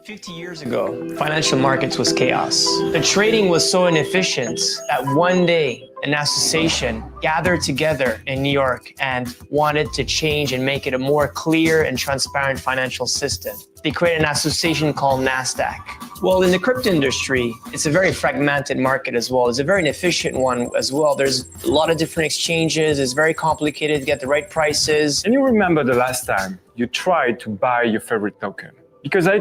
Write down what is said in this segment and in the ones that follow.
50 years ago, financial markets was chaos. The trading was so inefficient that one day an association gathered together in New York and wanted to change and make it a more clear and transparent financial system. They created an association called NASDAQ. Well, in the crypto industry, it's a very fragmented market as well. It's a very inefficient one as well. There's a lot of different exchanges. It's very complicated to get the right prices. And you remember the last time you tried to buy your favorite token? Because I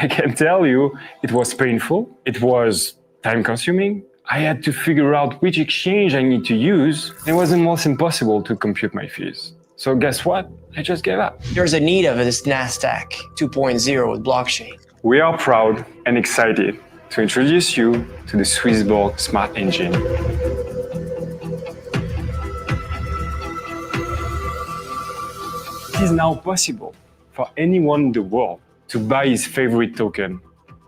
can tell you it was painful, it was time-consuming. I had to figure out which exchange I need to use. It was almost impossible to compute my fees. So guess what? I just gave up. There's a need of this NASDAQ 2.0 with blockchain. We are proud and excited to introduce you to the SwissBorg Smart Engine. It is now possible for anyone in the world to buy his favorite token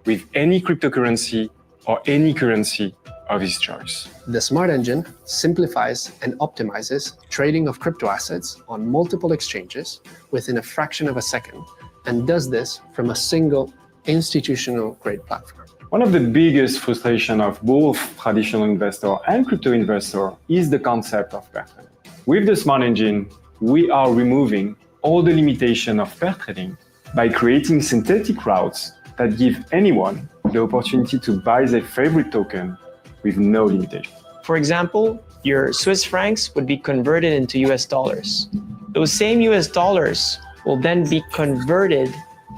with any cryptocurrency or any currency of his choice. The Smart Engine simplifies and optimizes trading of crypto assets on multiple exchanges within a fraction of a second, and does this from a single institutional-grade platform. One of the biggest frustrations of both traditional investor and crypto investor is the concept of pair trading. With the Smart Engine, we are removing all the limitation of pair trading by creating synthetic routes that give anyone the opportunity to buy their favorite token with no limitation. For example, your Swiss francs would be converted into US dollars. Those same US dollars will then be converted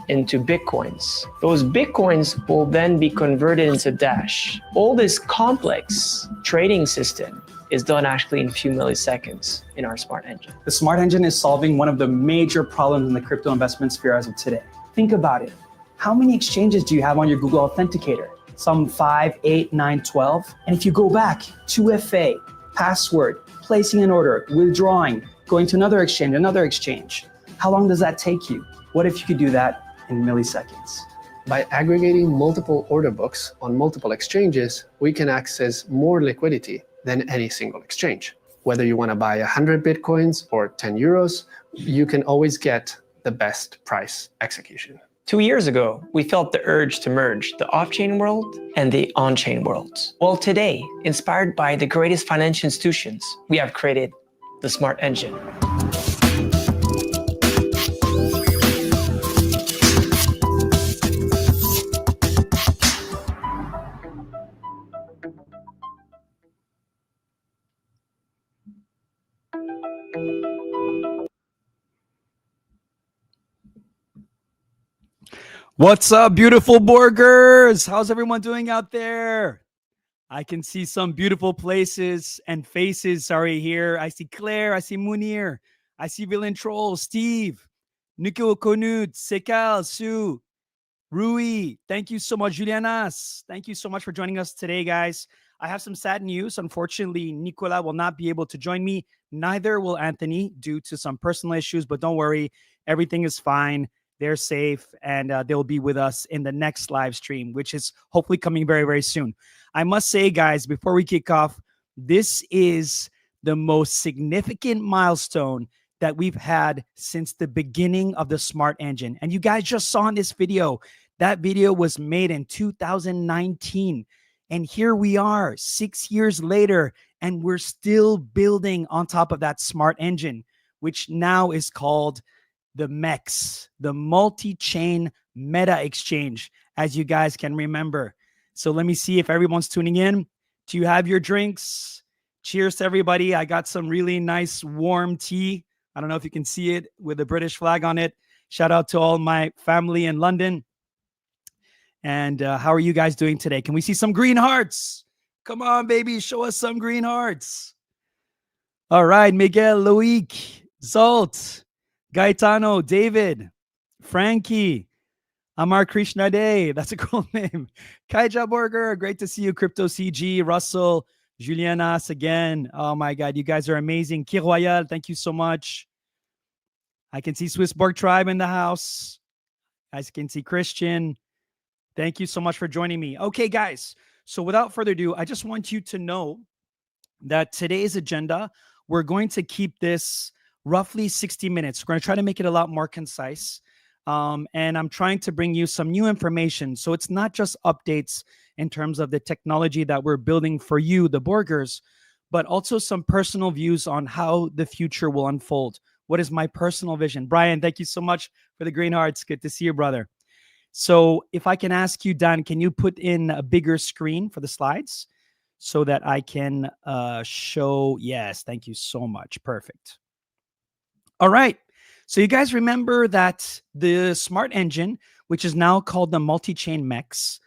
into Bitcoins. Those Bitcoins will then be converted into Dash. All this complex trading system is done actually in a few milliseconds in our Smart Engine. The Smart Engine is solving one of the major problems in the crypto investment sphere as of today. Think about it. How many exchanges do you have on your Google Authenticator? Some 5, 8, 9, 12. And if you go back, 2FA, password, placing an order, withdrawing, going to another exchange, how long does that take you? What if you could do that in milliseconds? By aggregating multiple order books on multiple exchanges, we can access more liquidity than any single exchange. Whether you want to buy 100 Bitcoins or 10 euros, you can always get the best price execution. 2 years ago, we felt the urge to merge the off-chain world and the on-chain world. Well, today, inspired by the greatest financial institutions, we have created the Smart Engine. What's up, beautiful Borgers? How's everyone doing out there? I can see some beautiful places and faces. Sorry, here. I see Claire. I see Munir. I see Villain Troll, Steve, Nico Konut, Sekal, Sue, Rui. Thank you so much, Julianas. Thank you so much for joining us today, guys. I have some sad news. Unfortunately, Nicola will not be able to join me. Neither will Anthony due to some personal issues, but don't worry. Everything is fine. They're safe, and they'll be with us in the next live stream, which is hopefully coming very, very soon. I must say, guys, before we kick off, this is the most significant milestone that we've had since the beginning of the Smart Engine. And you guys just saw in this video, that video was made in 2019. And here we are 6 years later, and we're still building on top of that Smart Engine, which now is called the MEX, the multi-chain Meta-Exchange, as you guys can remember. So let me see if everyone's tuning in. Do you have your drinks? Cheers to everybody. I got some really nice warm tea. I don't know if you can see it with the British flag on it. Shout out to all my family in London. And how are you guys doing today? Can we see some green hearts? Come on, baby. Show us some green hearts. All right. Miguel, Loic, Zolt, Gaetano, David, Frankie, Amar Krishna Day. That's a cool name. Kaija Borger, great to see you. Crypto CG, Russell, Julianas again. Oh my God, you guys are amazing. Kiroyal, thank you so much. I can see SwissBorg Tribe in the house. I can see Christian. Thank you so much for joining me. Okay, guys. So without further ado, I just want you to know that today's agenda, we're going to keep this roughly 60 minutes. We're going to try to make it a lot more concise. And I'm trying to bring you some new information. So it's not just updates in terms of the technology that we're building for you, the Borgers, but also some personal views on how the future will unfold. What is my personal vision? Brian, thank you so much for the green hearts. Good to see you, brother. So if I can ask you, Dan, can you put in a bigger screen for the slides so that I can show? Yes, thank you so much. Perfect. All right. So you guys remember that the smart engine, which is now called the multi-chain MEX,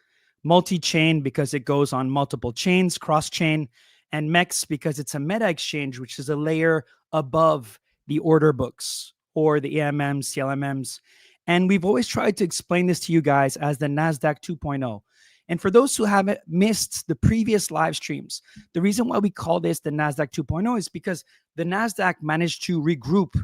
multi-chain because it goes on multiple chains, cross-chain, and MEX because it's a meta-exchange, which is a layer above the order books or the AMMs, CLMMs. And we've always tried to explain this to you guys as the NASDAQ 2.0. And for those who haven't missed the previous live streams, the reason why we call this the NASDAQ 2.0 is because the NASDAQ managed to regroup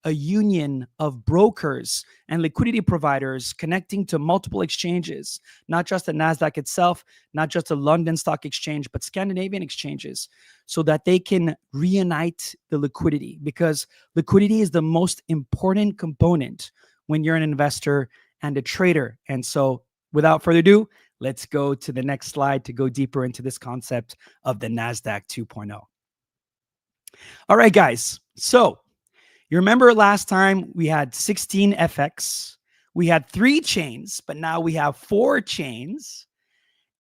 a union of brokers and liquidity providers connecting to multiple exchanges, not just the NASDAQ itself, not just the London Stock Exchange, but Scandinavian exchanges, so that they can reunite the liquidity, because liquidity is the most important component when you're an investor and a trader. And so without further ado, let's go to the next slide to go deeper into this concept of the NASDAQ 2.0. All right, guys. So you remember last time we had 16 FX, we had 3 chains, but now we have 4 chains,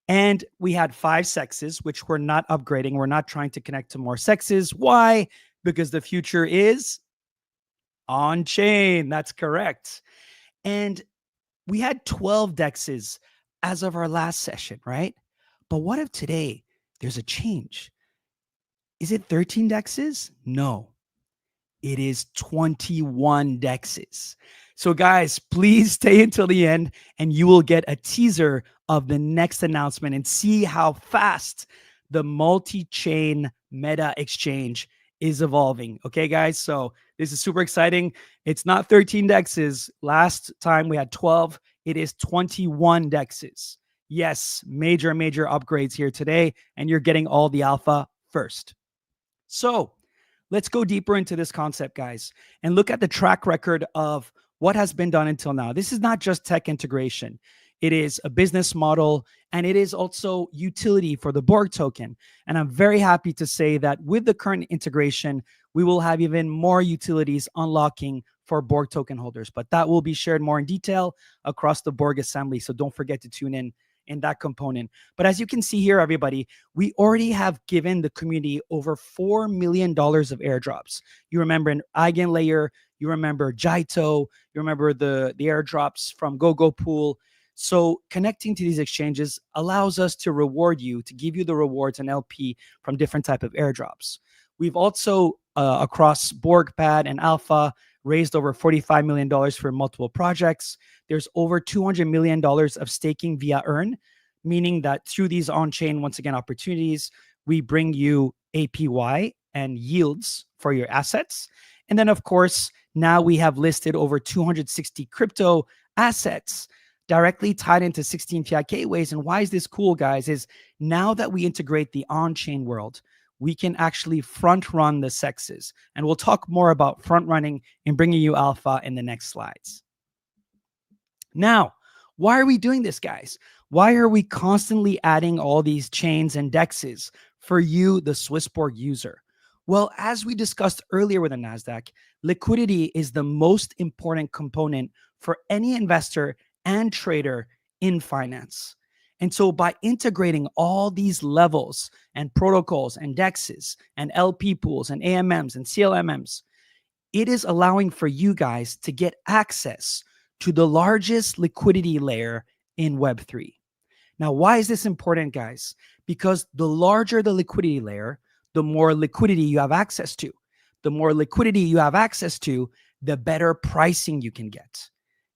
and we had 5 sexes, which we're not upgrading. We're not trying to connect to more sexes. Why? Because the future is on-chain. That's correct. And we had 12 dexes as of our last session, right? But what if today there's a change? Is it 13 dexes? No. It is 21 dexes. So guys, please stay until the end and you will get a teaser of the next announcement and see how fast the multi-chain Meta-Exchange is evolving. Okay, guys? So this is super exciting. It's not 13 dexes. Last time we had 12. It is 21 dexes. Yes, major upgrades here today, and you're getting all the alpha first. So let's go deeper into this concept, guys, and look at the track record of what has been done until now. This is not just tech integration. It is a business model, and it is also utility for the BORG token. And I'm very happy to say that with the current integration, we will have even more utilities unlocking for BORG token holders. But that will be shared more in detail across the BORG assembly. So don't forget to tune in that component. But as you can see here, everybody, we already have given the community over $4 million of airdrops. You remember an Eigenlayer, you remember Jaito, you remember the airdrops from GoGoPool. So connecting to these exchanges allows us to reward you, to give you the rewards and LP from different type of airdrops. We've also, across BorgPad and Alpha, raised over $45 million for multiple projects. There's over $200 million of staking via Earn, meaning that through these on-chain, once again, opportunities, we bring you APY and yields for your assets. And then, of course, now we have listed over 260 crypto assets directly tied into 16 fiat gateways. And why is this cool, guys? Is now that we integrate the on-chain world, we can actually front run the sexes. And we'll talk more about front running and bringing you alpha in the next slides. Now, why are we doing this, guys? Why are we constantly adding all these chains and dexes for you, the SwissBorg user? Well, as we discussed earlier with the NASDAQ, liquidity is the most important component for any investor and trader in finance. And so by integrating all these levels and protocols and dexes and LP pools and AMMs and CLMMs, it is allowing for you guys to get access to the largest liquidity layer in Web3. Now, why is this important, guys? Because the larger the liquidity layer, the more liquidity you have access to. The more liquidity you have access to, the better pricing you can get.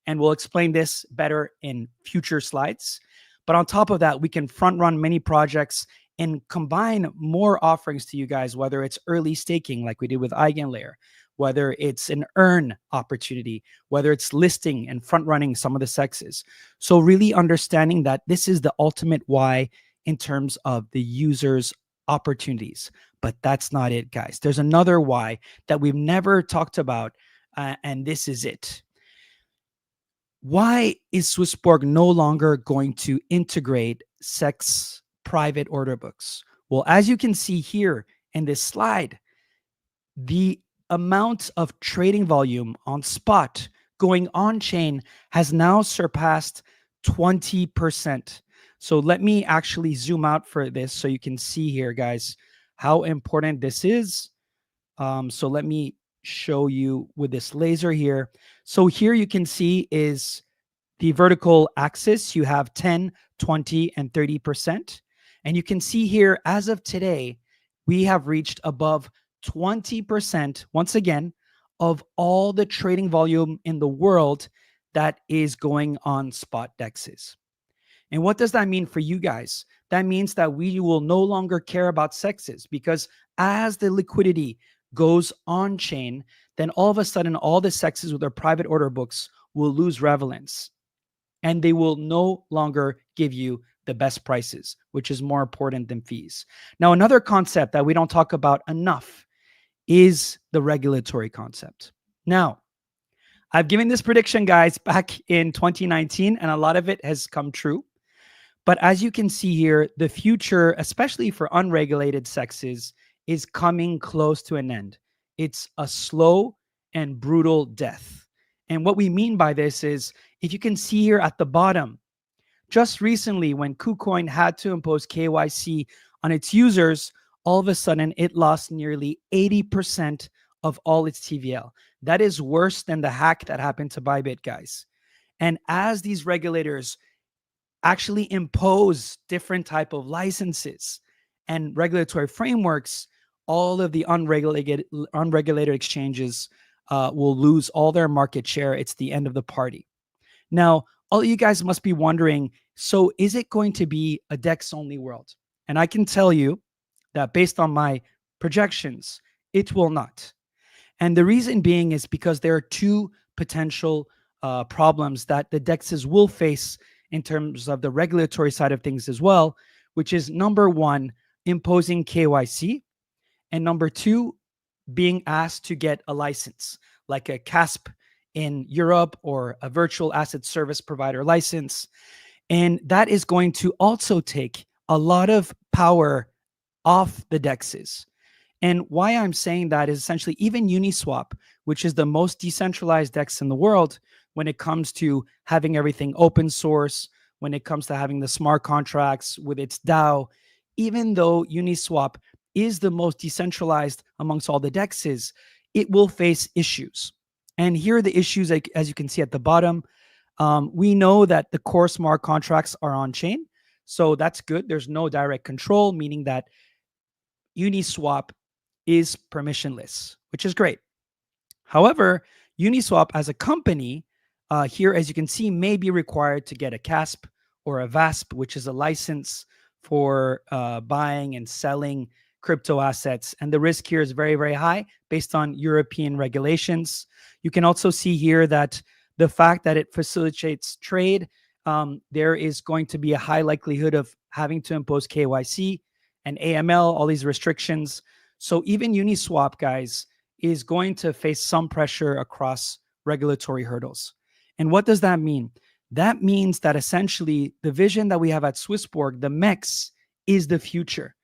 And we'll explain this better in future slides. But on top of that, we can front run many projects and combine more offerings to you guys, whether it's early staking like we did with Eigenlayer, whether it's an earn opportunity, whether it's listing and front running some of the sexes. So really understanding that this is the ultimate why in terms of the user's opportunities. But that's not it, guys. There's another why that we've never talked about, and this is it. Why is SwissBorg no longer going to integrate CEST private order books? Well, as you can see here in this slide, the amount of trading volume on spot going on chain has now surpassed 20%. So let me actually zoom out for this so you can see here, guys, how important this is. So let me show you with this laser here. So here you can see is the vertical axis. You have 10, 20, and 30%. And you can see here, as of today, we have reached above 20%, once again, of all the trading volume in the world that is going on spot dexes. And what does that mean for you guys? That means that we will no longer care about CESTs, because as the liquidity goes on chain, then all of a sudden, all the CESTs with their private order books will lose relevance, and they will no longer give you the best prices, which is more important than fees. Now, another concept that we don't talk about enough is the regulatory concept. Now, I've given this prediction, guys, back in 2019, and a lot of it has come true. But as you can see here, the future, especially for unregulated CESTs, is coming close to an end. It's a slow and brutal death. And what we mean by this is, if you can see here at the bottom, just recently when KuCoin had to impose KYC on its users, all of a sudden it lost nearly 80% of all its TVL. That is worse than the hack that happened to Bybit, guys. And as these regulators actually impose different type of licenses and regulatory frameworks, all of the unregulated exchanges will lose all their market share. It's the end of the party. Now, all of you guys must be wondering, so is it going to be a DEX-only world? And I can tell you that based on my projections, it will not. And the reason being is because there are two potential problems that the DEXs will face in terms of the regulatory side of things as well, which is number one, imposing KYC, and number two, being asked to get a license, like a CASP in Europe or a virtual asset service provider license. And that is going to also take a lot of power off the DEXs. And why I'm saying that is essentially even Uniswap, which is the most decentralized DEX in the world when it comes to having everything open source, when it comes to having the smart contracts with its DAO, even though Uniswap is the most decentralized amongst all the DEXs, it will face issues. And here are the issues, as you can see at the bottom. We know that the core smart contracts are on chain. So that's good. There's no direct control, meaning that Uniswap is permissionless, which is great. However, Uniswap as a company, here, as you can see, may be required to get a CASP or a VASP, which is a license for buying and selling crypto assets. And the risk here is very, very high based on European regulations. You can also see here that the fact that it facilitates trade, there is going to be a high likelihood of having to impose KYC and AML, all these restrictions. So even Uniswap, guys, is going to face some pressure across regulatory hurdles. And what does that mean? That means that essentially the vision that we have at SwissBorg, the MEX, is the future,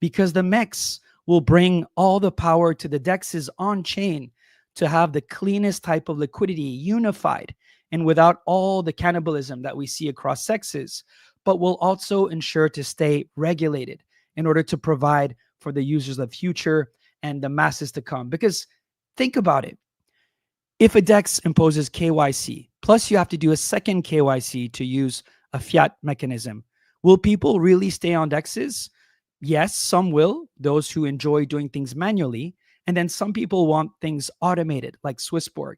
because the MEX will bring all the power to the DEXs on chain to have the cleanest type of liquidity, unified and without all the cannibalism that we see across CESTs, but will also ensure to stay regulated in order to provide for the users of the future and the masses to come. Because think about it. If a DEX imposes KYC, plus you have to do a second KYC to use a fiat mechanism, will people really stay on DEXs? Yes, some will, those who enjoy doing things manually. And then some people want things automated, like SwissBorg.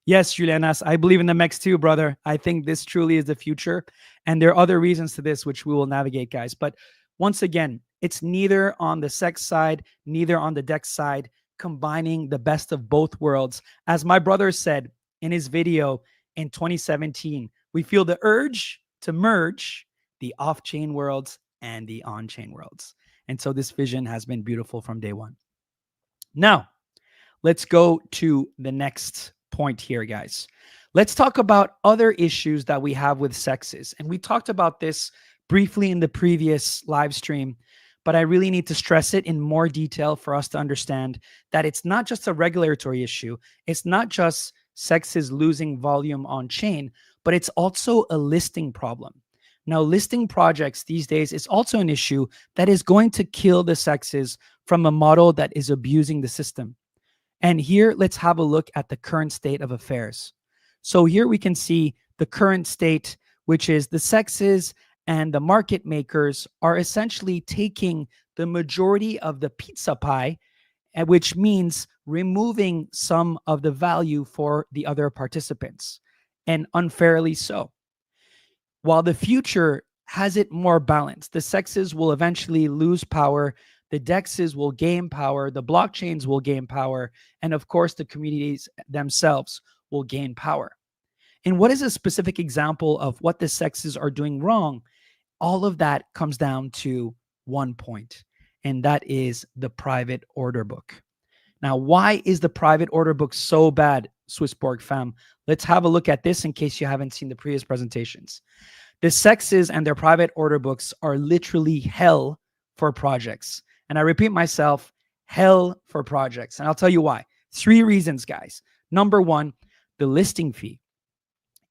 Yes, Julianas, I believe in the MEX too, brother. I think this truly is the future. And there are other reasons to this, which we will navigate, guys. But once again, it's neither on the CEX side, neither on the DEX side, combining the best of both worlds. As my brother said in his video in 2017, we feel the urge to merge the off-chain worlds and the on-chain worlds. And so this vision has been beautiful from day one. Now, let's go to the next point here, guys. Let's talk about other issues that we have with CESTs. And we talked about this briefly in the previous live stream, but I really need to stress it in more detail for us to understand that it's not just a regulatory issue. It's not just CESTs losing volume on chain, but it's also a listing problem. Now, listing projects these days is also an issue that is going to kill the CESTs from a model that is abusing the system. And here, let's have a look at the current state of affairs. So here we can see the current state, which is the CESTs and the market makers are essentially taking the majority of the pizza pie, which means removing some of the value for the other participants, and unfairly so. While the future has it more balanced, the CESTs will eventually lose power, the DEXs will gain power, the blockchains will gain power, and of course, the communities themselves will gain power. And what is a specific example of what the CESTs are doing wrong? All of that comes down to one point, and that is the private order book. Now, why is the private order book so bad, SwissBorg fam? Let's have a look at this in case you haven't seen the previous presentations. The CESTs and their private order books are literally hell for projects. And I repeat myself, hell for projects. And I'll tell you why. 3 reasons, guys. Number 1, the listing fee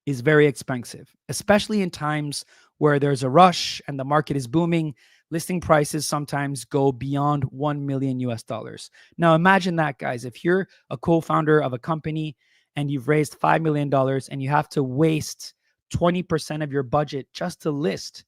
is very expensive, especially in times where there's a rush and the market is booming. Listing prices sometimes go beyond $1 million US. Now imagine that, guys. If you're a co-founder of a company and you've raised $5 million and you have to waste 20% of your budget just to list,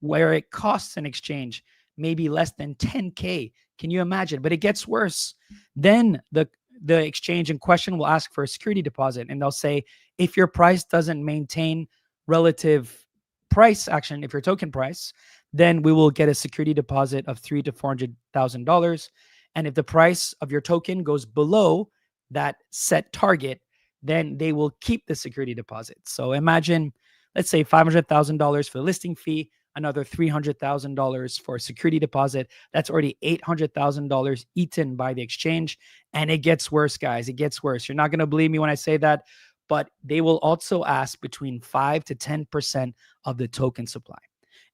where it costs an exchange maybe less than 10K. Can you imagine? But it gets worse. Then the exchange in question will ask for a security deposit, and they'll say, if your price doesn't maintain relative price action, if your token price, then we will get a security deposit of $300,000 to $400,000. And if the price of your token goes below that set target, then they will keep the security deposit. So imagine, let's say $500,000 for the listing fee, another $300,000 for a security deposit. That's already $800,000 eaten by the exchange. And it gets worse, guys. It gets worse. You're not going to believe me when I say that, but they will also ask between 5 to 10% of the token supply.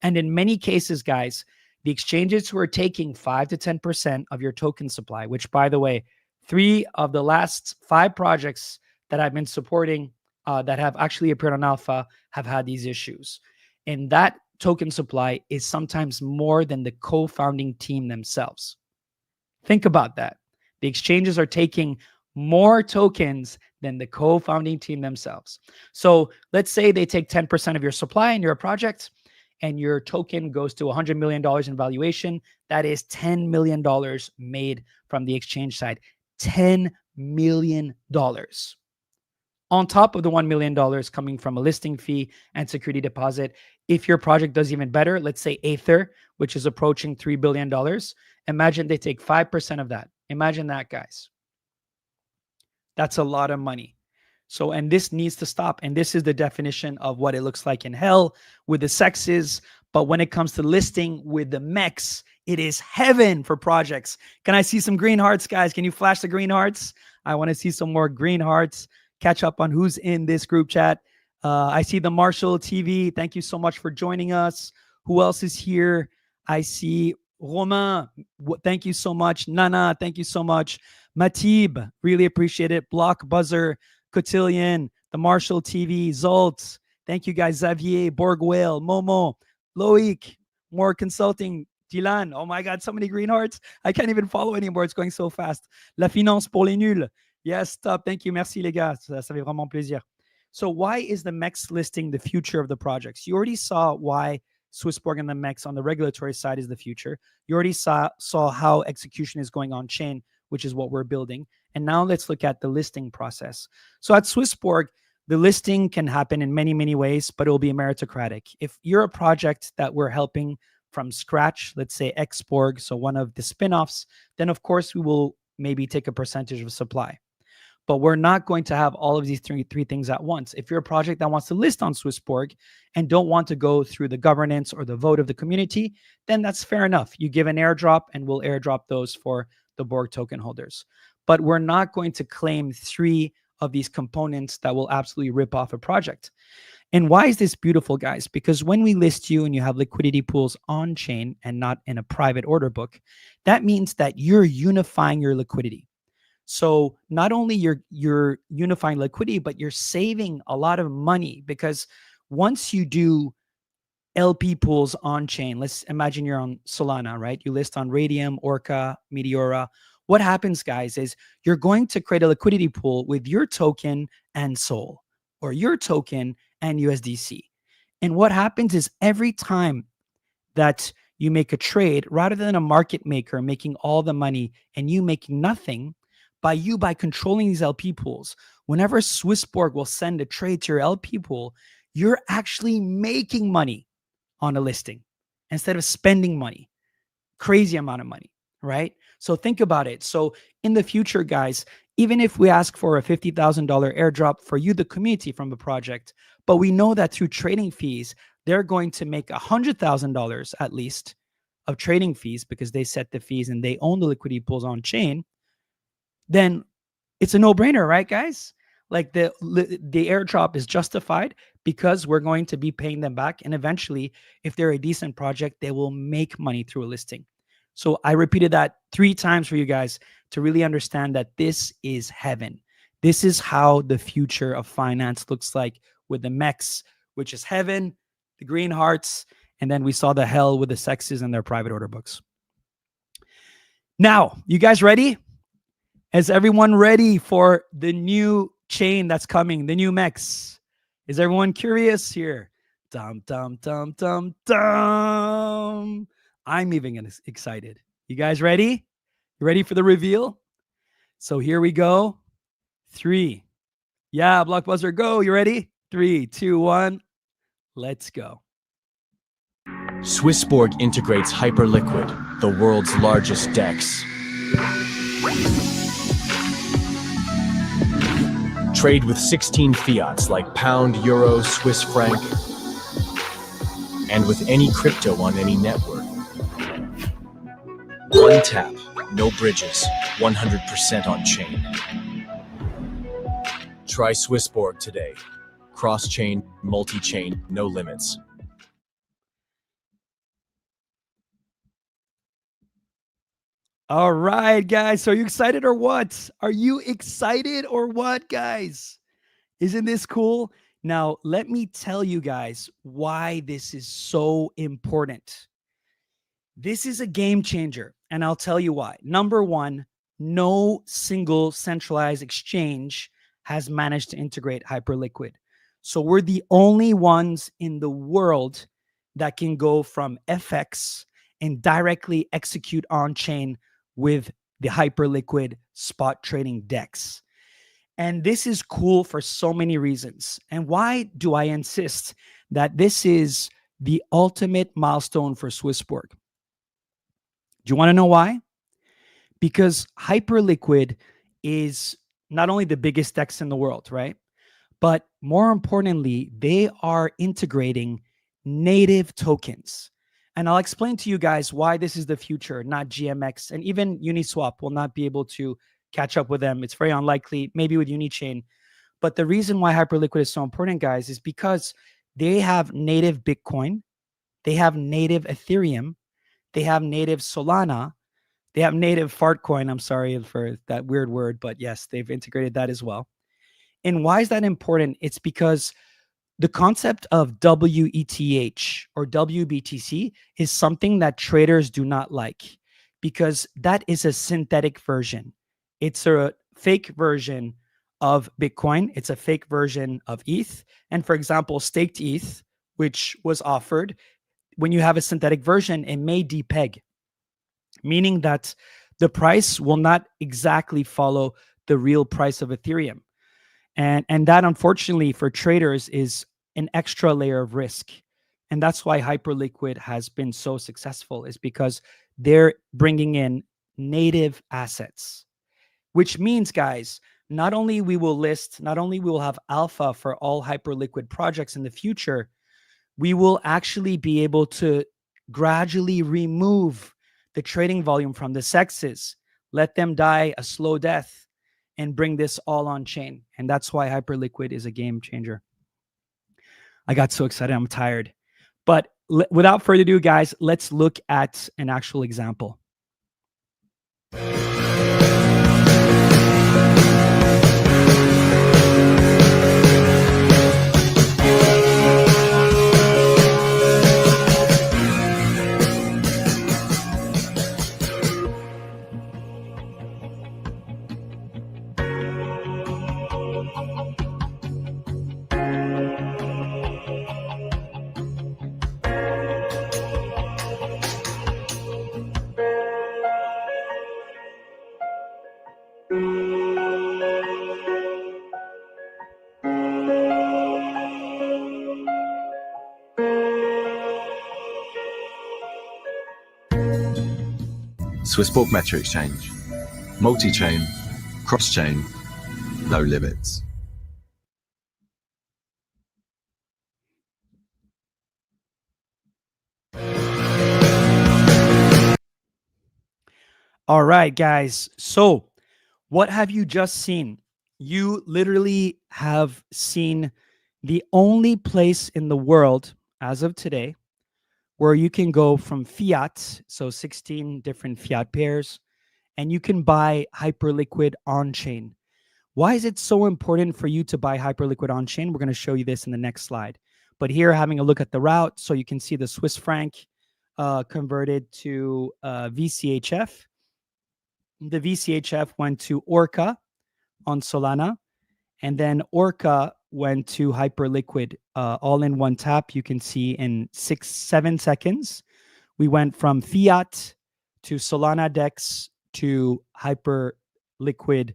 And in many cases, guys, the exchanges who are taking 5 to 10% of your token supply, which, by the way, 3 of the last 5 projects that I've been supporting that have actually appeared on Alpha have had these issues. And that token supply is sometimes more than the co-founding team themselves. Think about that. The exchanges are taking more tokens than the co-founding team themselves. So let's say they take 10% of your supply and you're a project and your token goes to $100 million in valuation. That is $10 million made from the exchange side. $10 million. On top of the $1 million coming from a listing fee and security deposit. If your project does even better, let's say Aether, which is approaching $3 billion, imagine they take 5% of that. Imagine that, guys. That's a lot of money. So, and this needs to stop. And this is the definition of what it looks like in hell with the CESTs. But when it comes to listing with the MEX, it is heaven for projects. Can I see some green hearts, guys? Can you flash the green hearts? I want to see some more green hearts. Catch up on who's in this group chat. I see the Marshall TV. Thank you so much for joining us. Who else is here? I see Romain. Thank you so much. Nana, thank you so much. Matib, really appreciate it. Block Buzzer, Cotillion, the Marshall TV, Zolt. Thank you guys. Xavier, Borg Whale, Momo, Loic, more consulting. Dylan, oh my God, so many green hearts. I can't even follow anymore. It's going so fast. La Finance pour les nuls. Yes, top. Thank you. Merci, les gars. Ça fait vraiment plaisir. So why is the MEX listing the future of the projects? You already saw why SwissBorg and the MEX on the regulatory side is the future. You already saw how execution is going on chain, which is what we're building. And now let's look at the listing process. So at SwissBorg, the listing can happen in many, many ways, but it will be meritocratic. If you're a project that we're helping from scratch, let's say XBorg, so one of the spinoffs, then of course we will maybe take a percentage of supply. But we're not going to have all of these three things at once. If you're a project that wants to list on SwissBorg and don't want to go through the governance or the vote of the community, then that's fair enough. You give an airdrop and we'll airdrop those for the BORG token holders. But we're not going to claim 3 of these components that will absolutely rip off a project. And why is this beautiful, guys? Because when we list you and you have liquidity pools on chain and not in a private order book, that means that you're unifying your liquidity. So not only you're unifying liquidity, but you're saving a lot of money, because once you do LP pools on chain, let's imagine you're on Solana, right? You list on Radium, Orca, Meteora. What happens, guys, is you're going to create a liquidity pool with your token and Sol, or your token and USDC. And what happens is every time that you make a trade, rather than a market maker making all the money and you making nothing, by controlling these LP pools, whenever SwissBorg will send a trade to your LP pool, you're actually making money on a listing instead of spending money, crazy amount of money, right? So think about it. So in the future, guys, even if we ask for a $50,000 airdrop for you, the community, from the project, but we know that through trading fees, they're going to make $100,000 at least of trading fees because they set the fees and they own the liquidity pools on chain, then it's a no-brainer, right, guys? Like the airdrop is justified because we're going to be paying them back. And eventually, if they're a decent project, they will make money through a listing. So I repeated that 3 times for you guys to really understand that this is heaven. This is how the future of finance looks like with the MEX, which is heaven, the green hearts, and then we saw the hell with the sexes and their private order books. Now, you guys ready? Is everyone ready for the new chain that's coming, the new MEX? Is everyone curious here? Dum, dum, dum, dum, dum. I'm even excited. You guys ready? You ready for the reveal? So here we go. 3. Yeah, Blockbuster, go. You ready? 3, 2, 1. Let's go. SwissBorg integrates Hyperliquid, the world's largest DEX. Trade with 16 fiats like pound, euro, Swiss franc, and with any crypto on any network. One tap, no bridges, 100% on chain. Try SwissBorg today. Cross-chain, multi-chain, no limits. All right, guys. So are you excited or what? Are you excited or what, guys? Isn't this cool? Now, let me tell you guys why this is so important. This is a game changer, and I'll tell you why. Number one, no single centralized exchange has managed to integrate Hyperliquid. So we're the only ones in the world that can go from FX and directly execute on-chain with the Hyperliquid spot trading DEX. And this is cool for so many reasons. And why do I insist that this is the ultimate milestone for SwissBorg? Do you want to know why? Because Hyperliquid is not only the biggest DEX in the world, right? But more importantly, they are integrating native tokens. And I'll explain to you guys why this is the future, not GMX. And even Uniswap will not be able to catch up with them. It's very unlikely, maybe with Unichain. But the reason why Hyperliquid is so important, guys, is because they have native Bitcoin, they have native Ethereum, they have native Solana, they have native Fartcoin. I'm sorry for that weird word, but yes, they've integrated that as well. And why is that important? It's because the concept of WETH or WBTC is something that traders do not like, because that is a synthetic version. It's a fake version of Bitcoin. It's a fake version of ETH. And for example, staked ETH, which was offered, when you have a synthetic version, it may depeg, meaning that the price will not exactly follow the real price of Ethereum. And that, unfortunately, for traders is an extra layer of risk. And that's why Hyperliquid has been so successful, is because they're bringing in native assets, which means, guys, not only we will have alpha for all Hyperliquid projects in the future, we will actually be able to gradually remove the trading volume from the sexes, let them die a slow death, and bring this all on chain. And that's why Hyperliquid is a game changer. I got so excited, I'm tired. But without further ado, guys, let's look at an actual example. SwissBorg Meta-Exchange. Multi-chain, cross-chain, no limits. All right, guys. So what have you just seen? You literally have seen the only place in the world as of today where you can go from fiat, so 16 different fiat pairs, and you can buy Hyperliquid on-chain. Why is it so important for you to buy Hyperliquid on-chain? We're going to show you this in the next slide. But here, having a look at the route, so you can see the Swiss franc converted to VCHF. The VCHF went to Orca on Solana, and then Orca went to Hyperliquid all in one tap. You can see in 6-7 seconds, we went from fiat to Solana DEX to Hyperliquid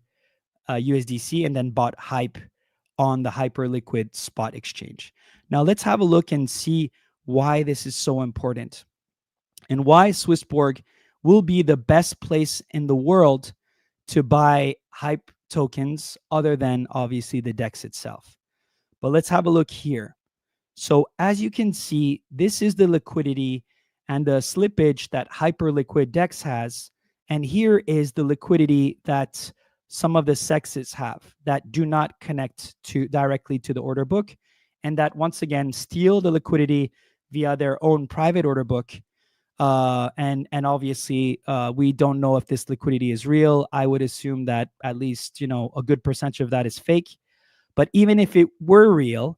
USDC, and then bought Hype on the Hyperliquid spot exchange. Now let's have a look and see why this is so important and why SwissBorg will be the best place in the world to buy Hype tokens other than obviously the DEX itself. But let's have a look here. So as you can see, this is the liquidity and the slippage that Hyperliquid DEX has. And here is the liquidity that some of the CESTs have that do not connect directly to the order book, and that once again steal the liquidity via their own private order book. And obviously, we don't know if this liquidity is real. I would assume that at least, a good percentage of that is fake. But even if it were real,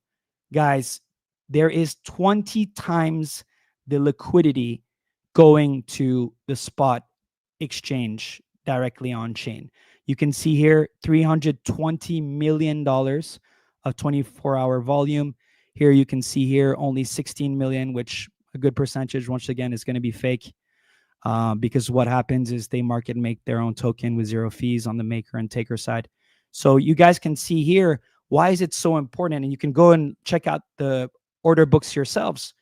guys, there is 20 times the liquidity going to the spot exchange directly on chain. You can see here $320 million of 24-hour volume. Here you can see here only 16 million, which a good percentage, once again, is going to be fake, because what happens is they market make their own token with zero fees on the maker and taker side. So you guys can see here, why is it so important? And you can go and check out the order books yourselves.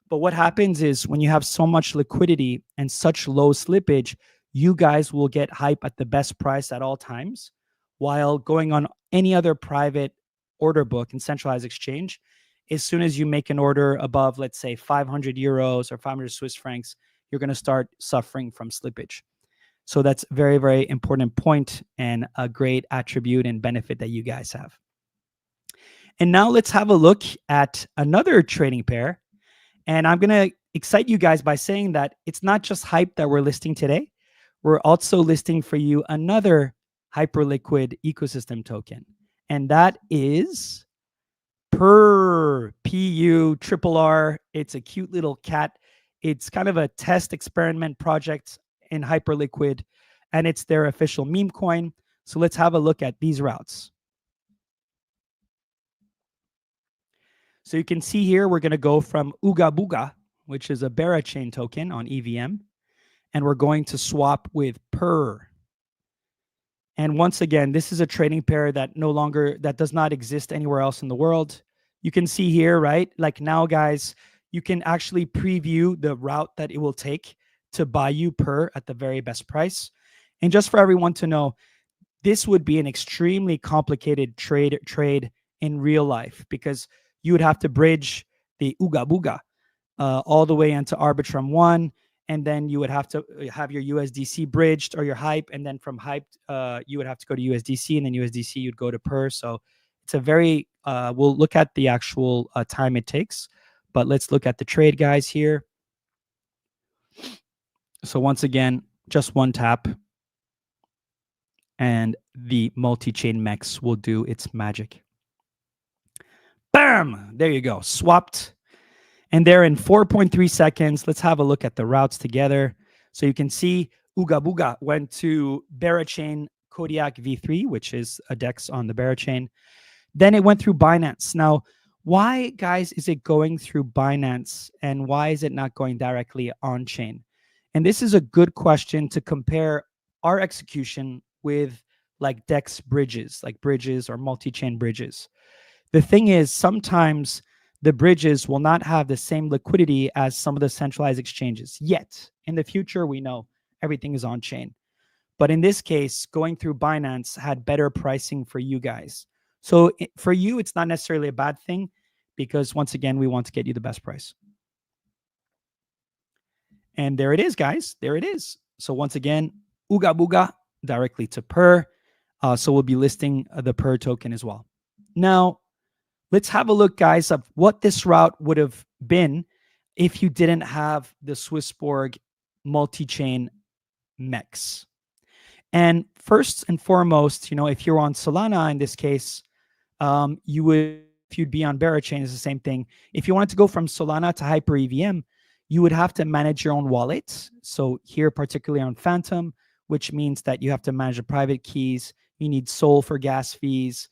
But what happens is when you have so much liquidity and such low slippage, you guys will get Hype at the best price at all times, while going on any other private order book and centralized exchange, as soon as you make an order above, let's say 500 euros or 500 Swiss francs, you're going to start suffering from slippage. So that's a very, very important point and a great attribute and benefit that you guys have. And now let's have a look at another trading pair. And I'm going to excite you guys by saying that it's not just Hype that we're listing today. We're also listing for you another Hyperliquid ecosystem token. And that is PUR, PURR. It's a cute little cat. It's kind of a test experiment project in Hyperliquid, and it's their official meme coin. So let's have a look at these routes. So you can see here, we're going to go from Ooga Booga, which is a Bera chain token on EVM, and we're going to swap with PUR. And once again, this is a trading pair that that does not exist anywhere else in the world. You can see here, right? Like now, guys, you can actually preview the route that it will take to buy you PUR at the very best price. And just for everyone to know, this would be an extremely complicated trade in real life, because you would have to bridge the Ooga Booga all the way into Arbitrum 1. and then you would have to have your USDC bridged or your hype, and then from hype, you would have to go to USDC, and then USDC you'd go to PER. So it's a very, we'll look at the actual time it takes, but let's look at the trade, guys, here. So once again, just one tap, and the multi-chain MEX will do its magic. Bam! There you go. Swapped. And there in 4.3 seconds, let's have a look at the routes together. So you can see Ooga Booga went to Berachain Kodiak V3, which is a DEX on the Berachain. Then it went through Binance. Now, why, guys, is it going through Binance, and why is it not going directly on chain? And this is a good question to compare our execution with like DEX bridges, like bridges or multi-chain bridges. The thing is, sometimes the bridges will not have the same liquidity as some of the centralized exchanges yet. In the future, we know everything is on chain. But in this case, going through Binance had better pricing for you guys. So for you, it's not necessarily a bad thing, because once again, we want to get you the best price. And there it is, guys. There it is. So once again, Ooga Booga directly to PER. So we'll be listing the PER token as well. Now, let's have a look, guys, of what this route would have been if you didn't have the SwissBorg multi-chain MEX. And first and foremost, if you're on Solana in this case, you would, if you'd be on Berachain, it's the same thing. If you wanted to go from Solana to Hyper EVM, you would have to manage your own wallet. So here, particularly on Phantom, which means that you have to manage the private keys. You need Sol for gas fees.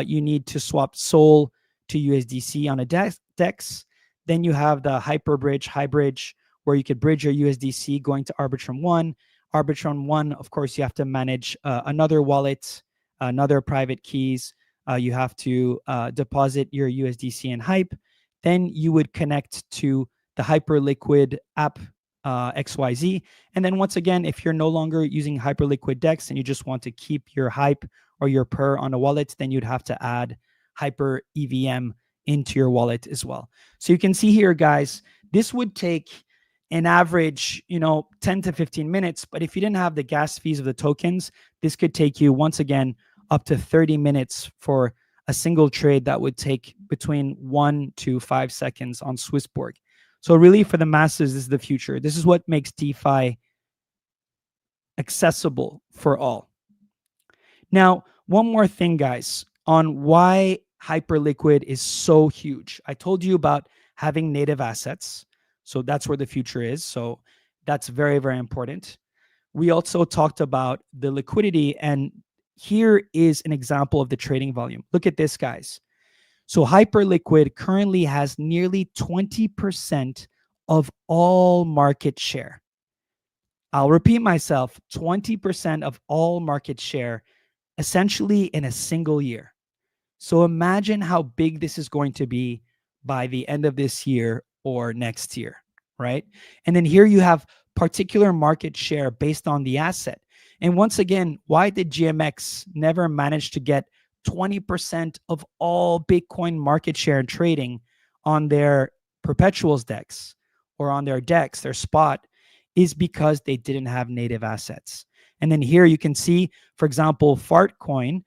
You need to swap Sol to USDC on a DEX. Then you have the Hyperbridge, Hybridge, where you could bridge your USDC going to Arbitrum 1. Arbitrum 1, of course, you have to manage another wallet, another private keys. You have to deposit your USDC in Hype. Then you would connect to the Hyperliquid app XYZ. And then once again, if you're no longer using Hyperliquid DEX and you just want to keep your Hype or your PER on a wallet, then you'd have to add Hyper EVM into your wallet as well. So you can see here, guys, this would take an average, 10 to 15 minutes. But if you didn't have the gas fees of the tokens, this could take you, once again, up to 30 minutes for a single trade that would take between 1 to 5 seconds on SwissBorg. So really, for the masses, this is the future. This is what makes DeFi accessible for all. Now, one more thing, guys, on why Hyperliquid is so huge. I told you about having native assets. So that's where the future is. So that's very, very important. We also talked about the liquidity, and here is an example of the trading volume. Look at this, guys. So Hyperliquid currently has nearly 20% of all market share. I'll repeat myself, 20% of all market share, essentially in a single year. So imagine how big this is going to be by the end of this year or next year, right? And then here you have particular market share based on the asset. And once again, why did GMX never manage to get 20% of all Bitcoin market share and trading on their perpetuals DEX or on their DEX, their spot, is because they didn't have native assets. And then here you can see, for example, Fartcoin,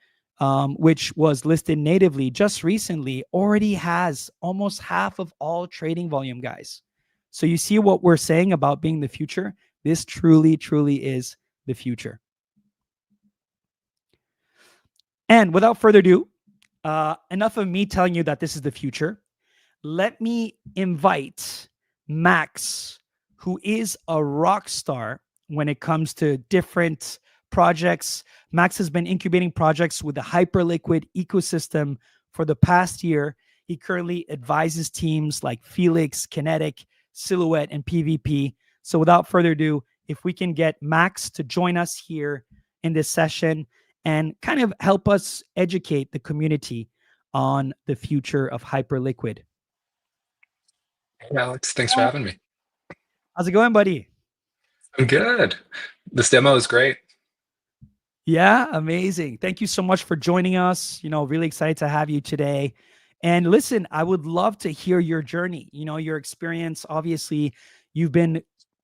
which was listed natively just recently, already has almost half of all trading volume, guys. So you see what we're saying about being the future? This truly, truly is the future. And without further ado, enough of me telling you that this is the future. Let me invite Max, who is a rock star when it comes to different projects. Max has been incubating projects with the Hyperliquid ecosystem for the past year. He currently advises teams like Felix, Kinetic, Silhouette, and PvP. So without further ado, if we can get Max to join us here in this session and kind of help us educate the community on the future of Hyperliquid. Hey, Alex, thanks for having me. How's it going, buddy? I'm good. This demo is great. Yeah, amazing. Thank you so much for joining us. Really excited to have you today. And listen, I would love to hear your journey, your experience. Obviously, you've been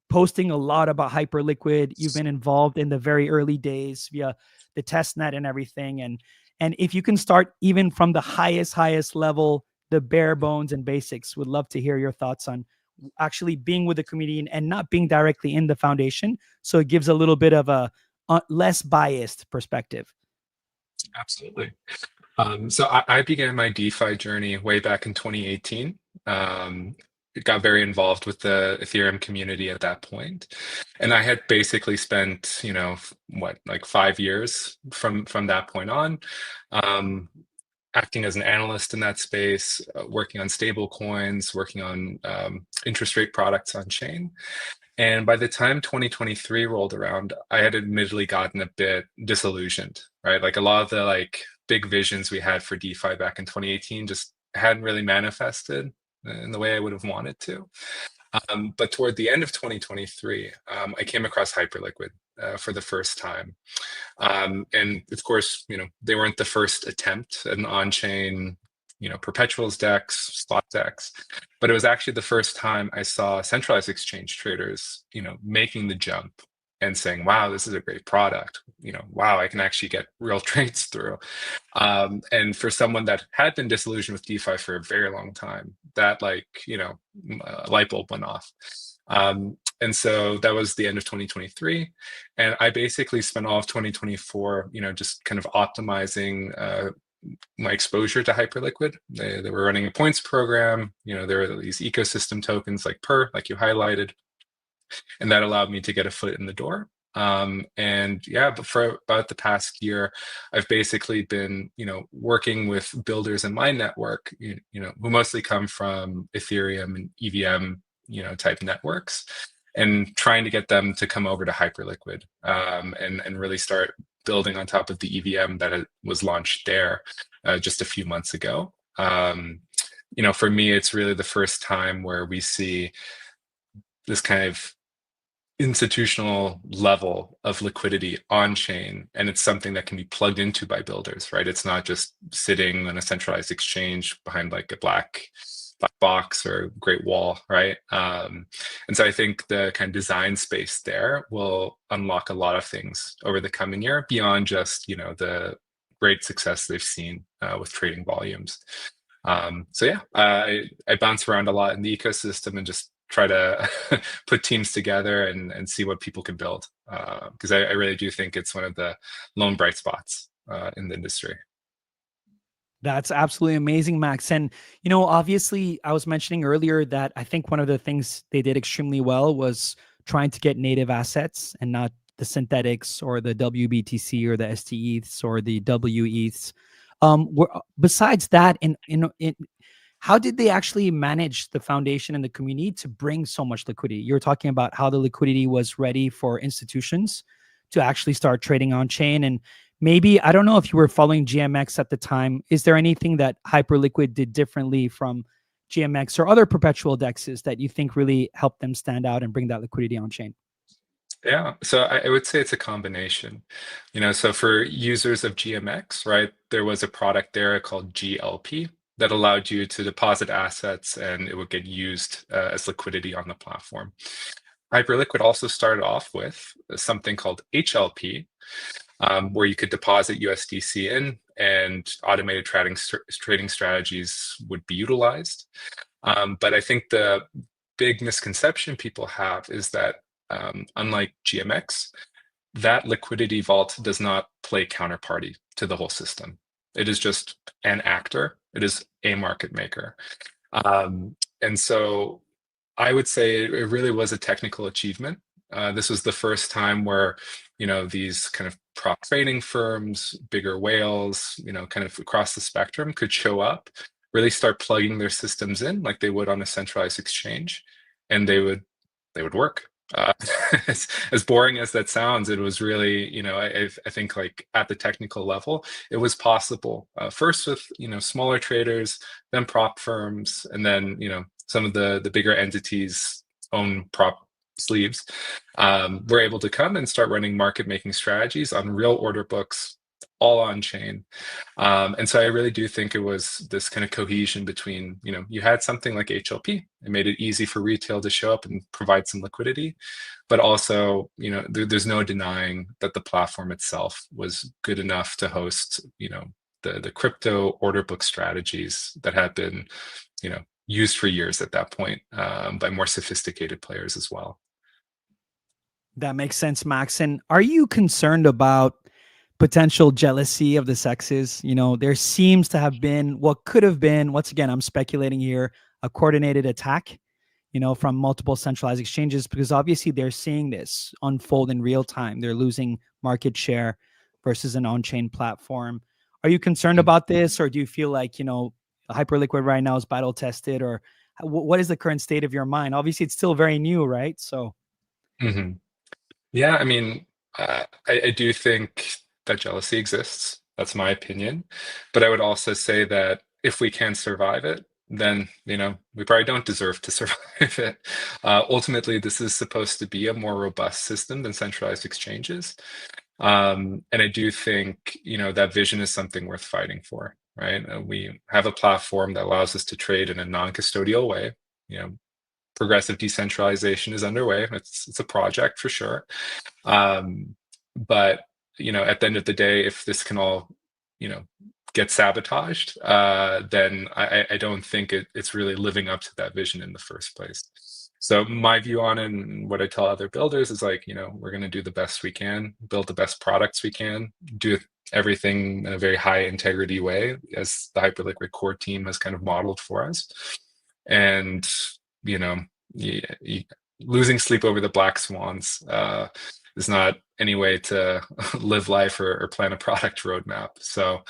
posting a lot about Hyperliquid. You've been involved in the very early days via the testnet and everything. And if you can start even from the highest level, the bare bones and basics, would love to hear your thoughts on actually being with the community and not being directly in the foundation. So it gives a little bit of a less biased perspective. Absolutely. So I began my DeFi journey way back in 2018. Got very involved with the Ethereum community at that point, and I had basically spent, like 5 years from that point on, acting as an analyst in that space, working on stable coins, working on interest rate products on chain. And by the time 2023 rolled around, I had admittedly gotten a bit disillusioned, right? Like a lot of the big visions we had for DeFi back in 2018 just hadn't really manifested in the way I would have wanted to. But toward the end of 2023, I came across Hyperliquid for the first time. And of course, they weren't the first attempt at an on-chain, perpetuals DEX, spot DEX, but it was actually the first time I saw centralized exchange traders, making the jump and saying, wow, this is a great product. Wow, I can actually get real trades through. And for someone that had been disillusioned with DeFi for a very long time, that light bulb went off. And so that was the end of 2023. And I basically spent all of 2024, just kind of optimizing my exposure to Hyperliquid. They were running a points program. There were these ecosystem tokens like PER, like you highlighted. And that allowed me to get a foot in the door. But for about the past year, I've basically been, working with builders in my network, who mostly come from Ethereum and EVM, type networks, and trying to get them to come over to Hyperliquid, and really start building on top of the EVM that was launched there just a few months ago. For me, it's really the first time where we see this kind of institutional level of liquidity on chain, and it's something that can be plugged into by builders, right? It's not just sitting on a centralized exchange behind like a black box or a great wall, right? And so I think the kind of design space there will unlock a lot of things over the coming year beyond just the great success they've seen with trading volumes. I bounce around a lot in the ecosystem and just try to put teams together and see what people can build, because I really do think it's one of the lone bright spots in the industry. That's absolutely amazing, Max. And, obviously I was mentioning earlier that I think one of the things they did extremely well was trying to get native assets and not the synthetics or the WBTC or the STETHs or the WETHs. Besides that, how did they actually manage the foundation and the community to bring so much liquidity? You're talking about how the liquidity was ready for institutions to actually start trading on chain. And maybe, I don't know if you were following GMX at the time, is there anything that Hyperliquid did differently from GMX or other perpetual DEXs that you think really helped them stand out and bring that liquidity on chain? Yeah, so I would say it's a combination. So for users of GMX, right, there was a product there called GLP that allowed you to deposit assets and it would get used as liquidity on the platform. Hyperliquid also started off with something called HLP, where you could deposit USDC in and automated trading strategies would be utilized. But I think the big misconception people have is that unlike GMX, that liquidity vault does not play counterparty to the whole system. It is just an actor. It is a market maker. And so I would say it really was a technical achievement. This was the first time where, these kind of prop trading firms, bigger whales, kind of across the spectrum could show up, really start plugging their systems in like they would on a centralized exchange, and they would work. As boring as that sounds, it was really, I think like at the technical level, it was possible. First with, smaller traders, then prop firms, and then, some of the bigger entities own prop sleeves, were able to come and start running market making strategies on real order books all on chain. And so I really do think it was this kind of cohesion between, you had something like HLP. It made it easy for retail to show up and provide some liquidity. But also, there's no denying that the platform itself was good enough to host, the crypto order book strategies that had been, used for years at that point by more sophisticated players as well. That makes sense, Max. And are you concerned about potential jealousy of the sexes? There seems to have been what could have been, once again, I'm speculating here, a coordinated attack, from multiple centralized exchanges, because obviously they're seeing this unfold in real time. They're losing market share versus an on-chain platform. Are you concerned about this, or do you feel like, Hyperliquid right now is battle tested, or what is the current state of your mind? Obviously, it's still very new, right? So, yeah, I mean, I do think that jealousy exists. That's my opinion. But I would also say that if we can survive it, then, we probably don't deserve to survive it. Ultimately, this is supposed to be a more robust system than centralized exchanges. And I do think, that vision is something worth fighting for, right? We have a platform that allows us to trade in a non-custodial way. Progressive decentralization is underway. It's a project for sure. But, at the end of the day, if this can all, get sabotaged, then I don't think it's really living up to that vision in the first place. So my view on it, and what I tell other builders, is like, we're going to do the best we can, build the best products we can, do everything in a very high integrity way, as the Hyperliquid core team has kind of modeled for us. And, losing sleep over the black swans is not any way to live life or plan a product roadmap. So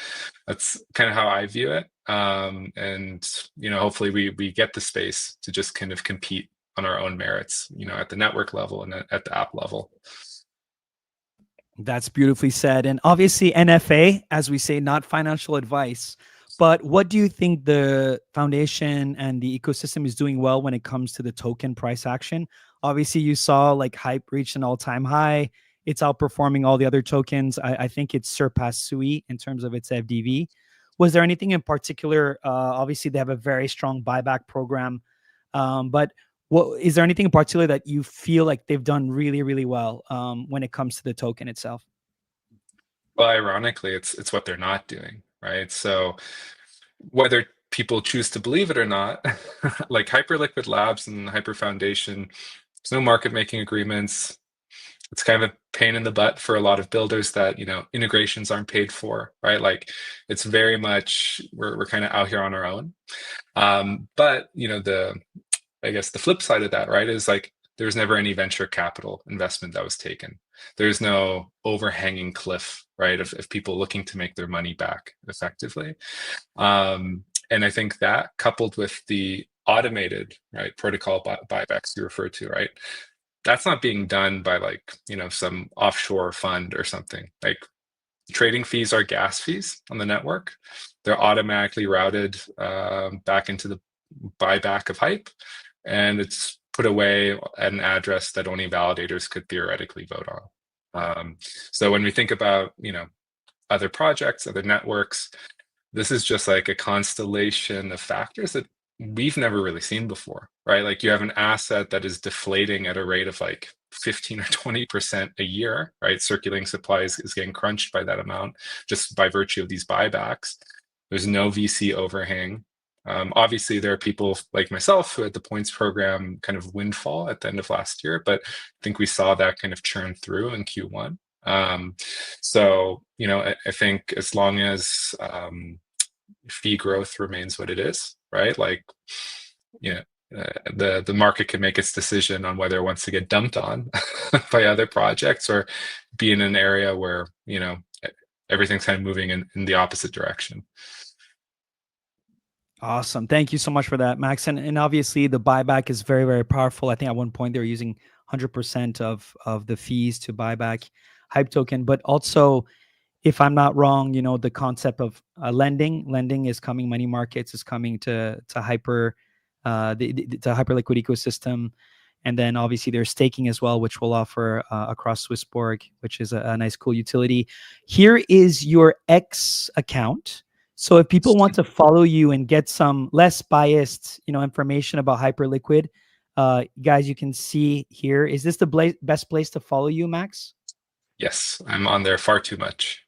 that's kind of how I view it. And, hopefully we get the space to just kind of compete on our own merits, at the network level and at the app level. That's beautifully said. And obviously NFA, as we say, not financial advice, but what do you think the foundation and the ecosystem is doing well when it comes to the token price action? Obviously you saw like Hype reach an all-time high. It's outperforming all the other tokens. I think it's surpassed SUI in terms of its FDV. Was there anything in particular? Obviously they have a very strong buyback program, but is there anything in particular that you feel like they've done really, really well when it comes to the token itself? Well, ironically, it's what they're not doing, right? So whether people choose to believe it or not, like Hyperliquid Labs and Hyper Foundation, there's no market making agreements. It's kind of a pain in the butt for a lot of builders that, integrations aren't paid for, right? Like it's very much, we're kind of out here on our own. But, I guess the flip side of that, right, is like there's never any venture capital investment that was taken. There's no overhanging cliff, right, of people looking to make their money back effectively. And I think that, coupled with the automated, right, protocol buybacks you referred to, right, that's not being done by like, some offshore fund or something. Like trading fees are gas fees on the network. They're automatically routed back into the buyback of Hype, and it's put away at an address that only validators could theoretically vote on. So when we think about, other projects, other networks, this is just like a constellation of factors that we've never really seen before, right? Like you have an asset that is deflating at a rate of like 15 or 20% a year, right? Circulating supply is getting crunched by that amount just by virtue of these buybacks. There's no VC overhang. Obviously, there are people like myself who had the points program kind of windfall at the end of last year, but I think we saw that kind of churn through in Q1. So, I think as long as fee growth remains what it is, right? Like, the market can make its decision on whether it wants to get dumped on by other projects or be in an area where, everything's kind of moving in the opposite direction. Awesome. Thank you so much for that, Max. And obviously the buyback is very, very powerful. I think at one point they were using 100% of the fees to buy back Hype token. But also, if I'm not wrong, the concept of lending is coming. Money markets is coming to Hyper, the Hyperliquid ecosystem. And then obviously there's staking as well, which we'll offer across SwissBorg, which is a nice, cool utility. Here is your X account. So if people want to follow you and get some less biased, information about Hyperliquid, guys, you can see here. Is this the best place to follow you, Max? Yes, I'm on there far too much.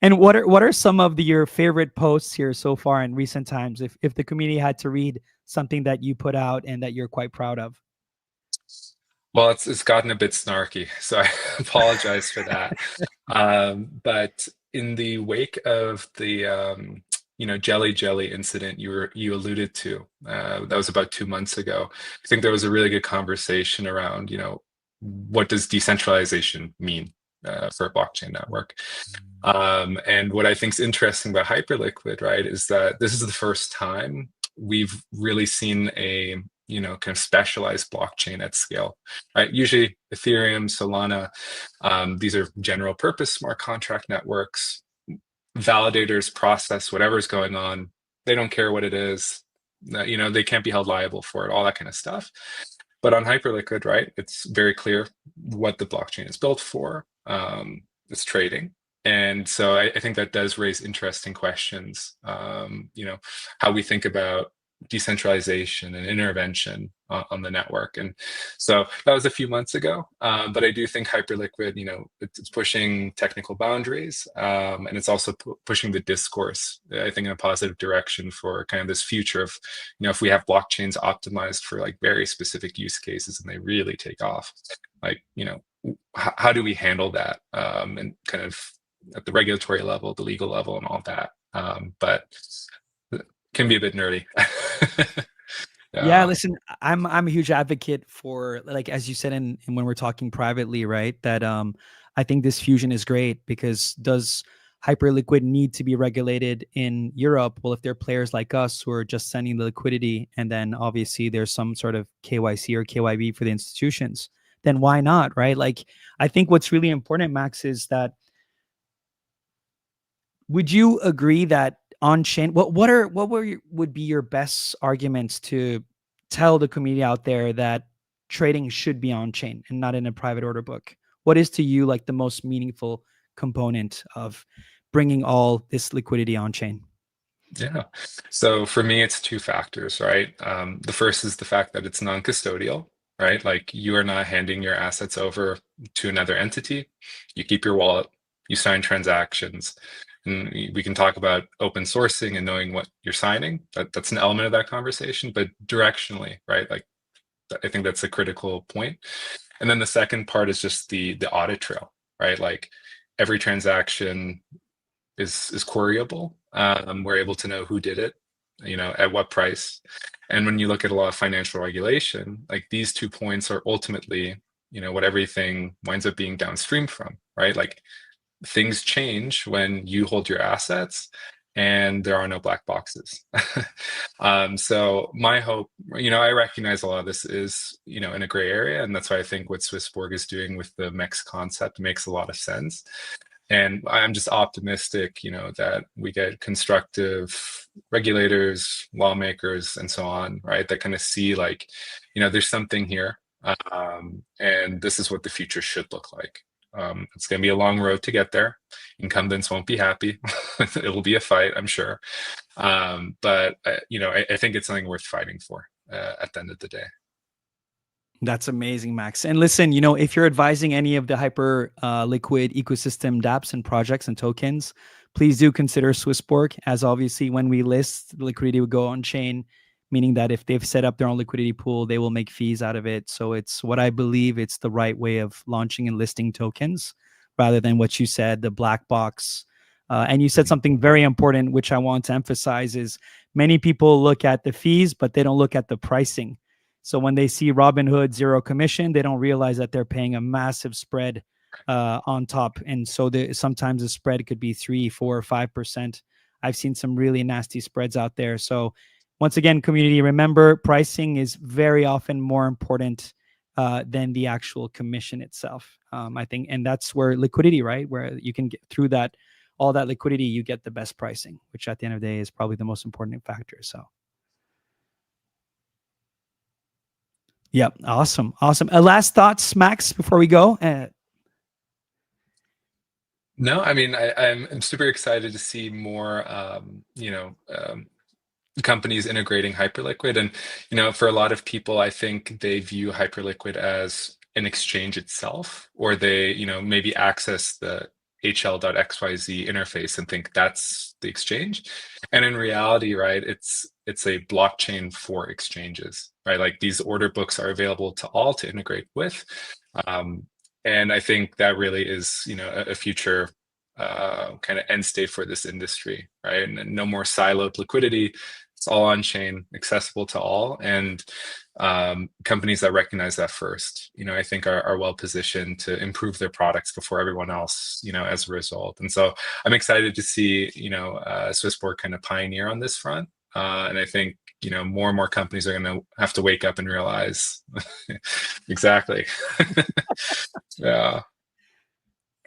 And what are some of your favorite posts here so far in recent times? If the community had to read something that you put out and that you're quite proud of. Well, it's gotten a bit snarky, so I apologize for that. But in the wake of the Jelly incident you alluded to, that was about 2 months ago. I think there was a really good conversation around, what does decentralization mean for a blockchain network? And what I think is interesting about Hyperliquid, right, is that this is the first time we've really seen a kind of specialized blockchain at scale, right? Usually Ethereum, Solana, these are general purpose smart contract networks. Validators process whatever's going on. They don't care what it is. They can't be held liable for it, all that kind of stuff. But on Hyperliquid, right, it's very clear what the blockchain is built for. It's trading. And so I think that does raise interesting questions, how we think about decentralization and intervention on the network. And so that was a few months ago, but I do think Hyperliquid, it's pushing technical boundaries, and it's also pushing the discourse, I think, in a positive direction for kind of this future of, if we have blockchains optimized for like very specific use cases and they really take off, like, how do we handle that, and kind of at the regulatory level, the legal level, and all that. But it can be a bit nerdy. Yeah, listen, I'm a huge advocate for, like, as you said, and when we're talking privately, right, that I think this fusion is great, because does Hyperliquid need to be regulated in Europe? Well, if there are players like us who are just sending the liquidity, and then obviously there's some sort of KYC or KYB for the institutions, then why not, right? Like, I think what's really important, Max, is that, would you agree that on-chain, would be your best arguments to tell the community out there that trading should be on-chain and not in a private order book? What is to you like the most meaningful component of bringing all this liquidity on-chain? Yeah. So for me, it's two factors, right? The first is the fact that it's non-custodial, right? Like, you are not handing your assets over to another entity. You keep your wallet, you sign transactions. And we can talk about open sourcing and knowing what you're signing. That's an element of that conversation, but directionally, right? Like, I think that's a critical point. And then the second part is just the audit trail, right? Like, every transaction is queryable. We're able to know who did it, at what price. And when you look at a lot of financial regulation, like, these 2 points are ultimately, what everything winds up being downstream from, right? Like, things change when you hold your assets and there are no black boxes. So my hope, I recognize a lot of this is, in a gray area, and that's why I think what SwissBorg is doing with the MEX concept makes a lot of sense. And I'm just optimistic, that we get constructive regulators, lawmakers, and so on, right, that kind of see, like, there's something here, and this is what the future should look like. It's going to be a long road to get there. Incumbents won't be happy. It'll be a fight, I'm sure. But I think it's something worth fighting for at the end of the day. That's amazing, Max. And listen, if you're advising any of the Hyperliquid ecosystem dApps and projects and tokens, please do consider SwissBorg, as obviously when we list, the liquidity would go on chain, meaning that if they've set up their own liquidity pool, they will make fees out of it. So it's what I believe it's the right way of launching and listing tokens, rather than what you said, the black box. And you said something very important, which I want to emphasize, is many people look at the fees, but they don't look at the pricing. So when they see Robinhood 0 commission, they don't realize that they're paying a massive spread on top. And so sometimes the spread could be 3, 4, or 5%. I've seen some really nasty spreads out there. So once again, community, remember, pricing is very often more important than the actual commission itself. I think, and that's where liquidity, right, where you can get through that, all that liquidity, you get the best pricing, which at the end of the day is probably the most important factor. So Yep. Awesome. Awesome. Last thoughts, Max, before we go? No, I mean, I'm super excited to see more, companies integrating Hyperliquid. And, for a lot of people, I think they view Hyperliquid as an exchange itself, or they, maybe access the hl.xyz interface and think that's the exchange. And in reality, right, it's a blockchain for exchanges, right? Like these order books are available to all to integrate with. Um, and I think that really is, a future kind of end state for this industry, right? And no more siloed liquidity. It's all on chain, accessible to all, and companies that recognize that first, I think are well positioned to improve their products before everyone else, as a result. And so I'm excited to see, SwissBorg kind of pioneer on this front, and I think more and more companies are going to have to wake up and realize exactly. Yeah.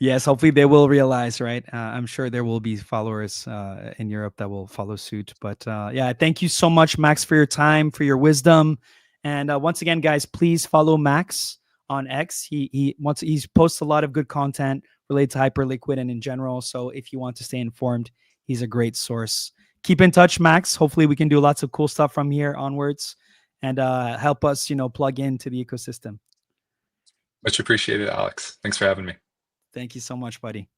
Yes, hopefully they will realize, right? I'm sure there will be followers in Europe that will follow suit. But yeah, thank you so much, Max, for your time, for your wisdom. And once again, guys, please follow Max on X. He posts a lot of good content related to Hyperliquid and in general. So if you want to stay informed, he's a great source. Keep in touch, Max. Hopefully we can do lots of cool stuff from here onwards and help us, plug into the ecosystem. Much appreciated, Alex. Thanks for having me. Thank you so much, buddy.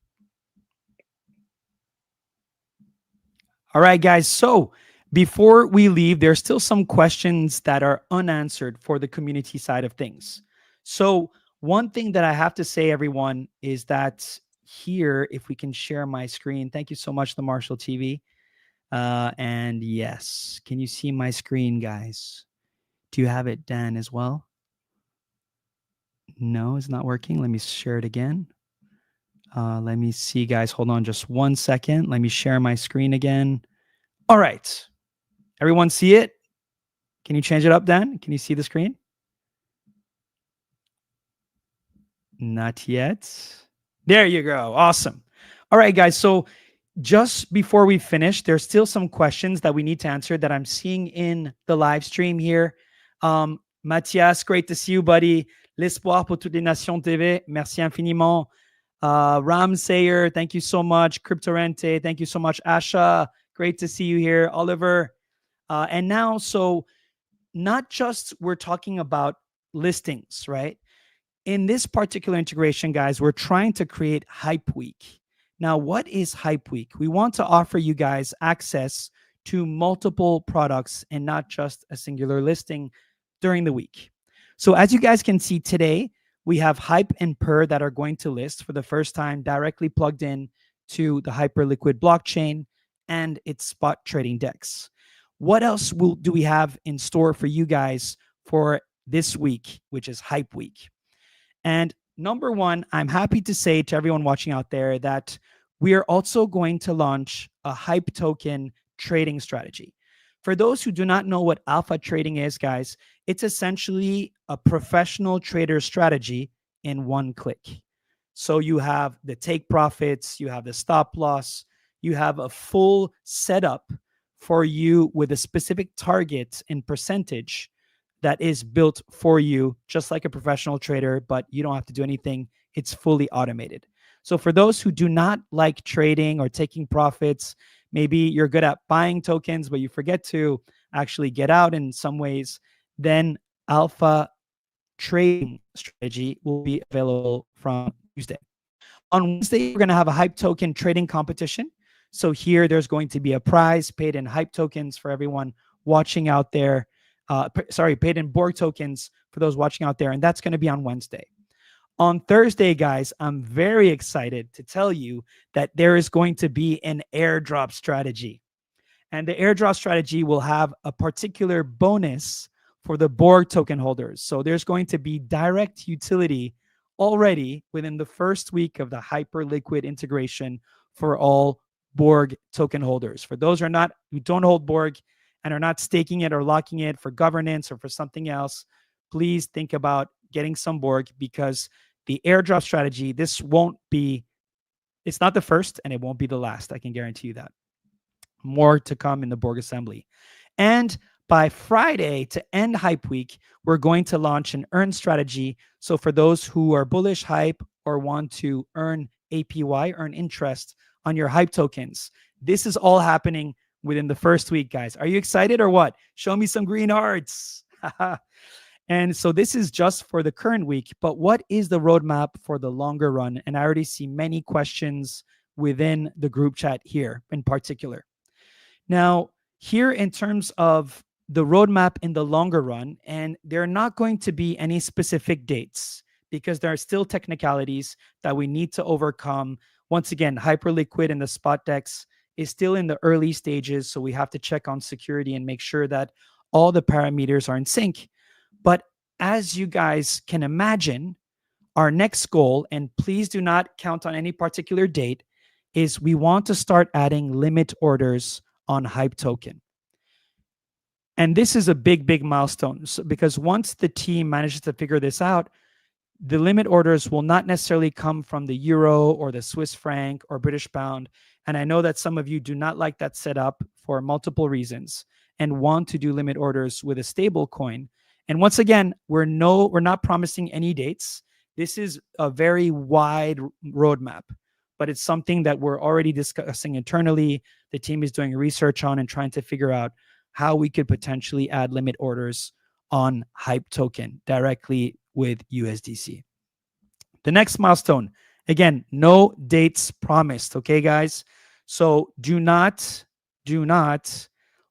All right, guys. So before we leave, there's still some questions that are unanswered for the community side of things. So one thing that I have to say, everyone, is that here, if we can share my screen, thank you so much, the Marshall TV. And yes, can you see my screen, guys? Do you have it, Dan, as well? No, it's not working. Let me share it again. Let me see, guys. Hold on just 1 second. Let me share my screen again. All right. Everyone see it? Can you change it up, Dan? Can you see the screen? Not yet. There you go. Awesome. All right, guys. So just before we finish, there's still some questions that we need to answer that I'm seeing in the live stream here. Mathias, great to see you, buddy. L'espoir pour toutes les nations TV. Merci infiniment. Ram Sayer, thank you so much. Cryptorente, thank you so much. Asha, great to see you here. Oliver. And now, so not just we're talking about listings, right? In this particular integration, guys, we're trying to create Hype Week. Now, what is Hype Week? We want to offer you guys access to multiple products and not just a singular listing during the week. So as you guys can see today, we have Hype and Per that are going to list for the first time directly plugged in to the Hyperliquid blockchain and its spot trading decks. What else do we have in store for you guys for this week, which is Hype Week? And number one, I'm happy to say to everyone watching out there that we are also going to launch a Hype token trading strategy. For those who do not know what alpha trading is, guys, it's essentially a professional trader strategy in one click. So you have the take profits, you have the stop loss, you have a full setup for you with a specific target and percentage that is built for you, just like a professional trader, but you don't have to do anything. It's fully automated. So for those who do not like trading or taking profits, maybe you're good at buying tokens, but you forget to actually get out in some ways, then alpha trading strategy will be available from Tuesday. On Wednesday, we're going to have a Hype token trading competition. So here, there's going to be a prize paid in Hype tokens for everyone watching out there. Paid in Borg tokens for those watching out there. And that's going to be on Wednesday. On Thursday, guys, I'm very excited to tell you that there is going to be an airdrop strategy. And the airdrop strategy will have a particular bonus for the Borg token holders. So there's going to be direct utility already within the first week of the Hyperliquid integration for all Borg token holders. For those who don't hold Borg and are not staking it or locking it for governance or for something else, please think about getting some Borg, because the airdrop strategy, it's not the first and it won't be the last. I can guarantee you that. More to come in the Borg assembly. And by Friday, to end Hype Week, we're going to launch an earn strategy. So for those who are bullish Hype or want to earn APY, earn interest on your Hype tokens, this is all happening within the first week, guys. Are you excited or what? Show me some green hearts. And so this is just for the current week, but what is the roadmap for the longer run? And I already see many questions within the group chat here in particular. Now, here in terms of the roadmap in the longer run, and there are not going to be any specific dates because there are still technicalities that we need to overcome. Once again, Hyperliquid and the spot DEX is still in the early stages, so we have to check on security and make sure that all the parameters are in sync. But as you guys can imagine, our next goal, and please do not count on any particular date, is we want to start adding limit orders on Hype token. And this is a big, big milestone because once the team manages to figure this out, the limit orders will not necessarily come from the euro or the Swiss franc or British pound. And I know that some of you do not like that setup for multiple reasons and want to do limit orders with a stable coin. And once again, we're not promising any dates. This is a very wide roadmap, but it's something that we're already discussing internally. The team is doing research on and trying to figure out how we could potentially add limit orders on Hype token directly with USDC. The next milestone, again, no dates promised, okay, guys? So do not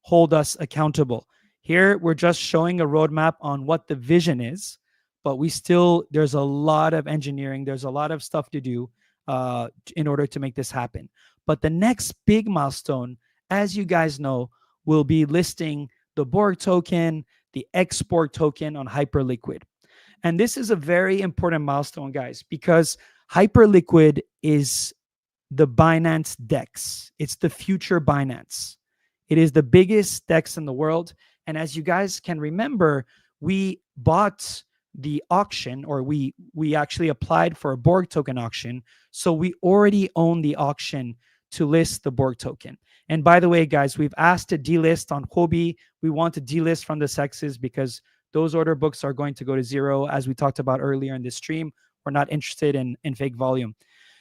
hold us accountable. Here, we're just showing a roadmap on what the vision is, but there's a lot of engineering, there's a lot of stuff to do in order to make this happen. But the next big milestone, as you guys know, will be listing the BORG token, the XBorg token on Hyperliquid. And this is a very important milestone, guys, because Hyperliquid is the Binance DEX. It's the future Binance. It is the biggest DEX in the world. And as you guys can remember, we bought the auction, or we actually applied for a BORG token auction. So we already own the auction to list the BORG token. And by the way, guys, we've asked to delist on Huobi. We want to delist from the CEXs because those order books are going to go to zero. As we talked about earlier in this stream, we're not interested in fake volume.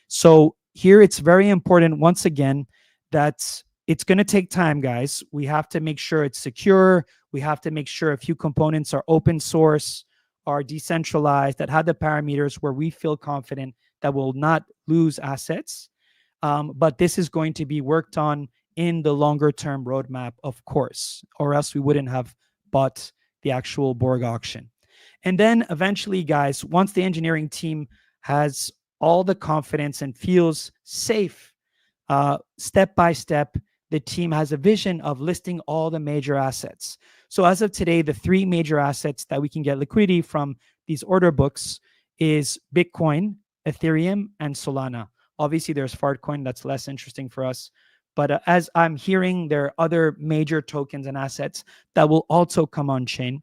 So here it's very important, once again, that it's going to take time, guys. We have to make sure it's secure. We have to make sure a few components are open source, are decentralized, that have the parameters where we feel confident that we'll not lose assets. But this is going to be worked on in the longer term roadmap, of course, or else we wouldn't have bought the actual BORG auction. And then eventually, guys, once the engineering team has all the confidence and feels safe, step by step, the team has a vision of listing all the major assets. So as of today, the three major assets that we can get liquidity from these order books is Bitcoin, Ethereum, and Solana. Obviously, there's Fartcoin that's less interesting for us. But as I'm hearing, there are other major tokens and assets that will also come on chain.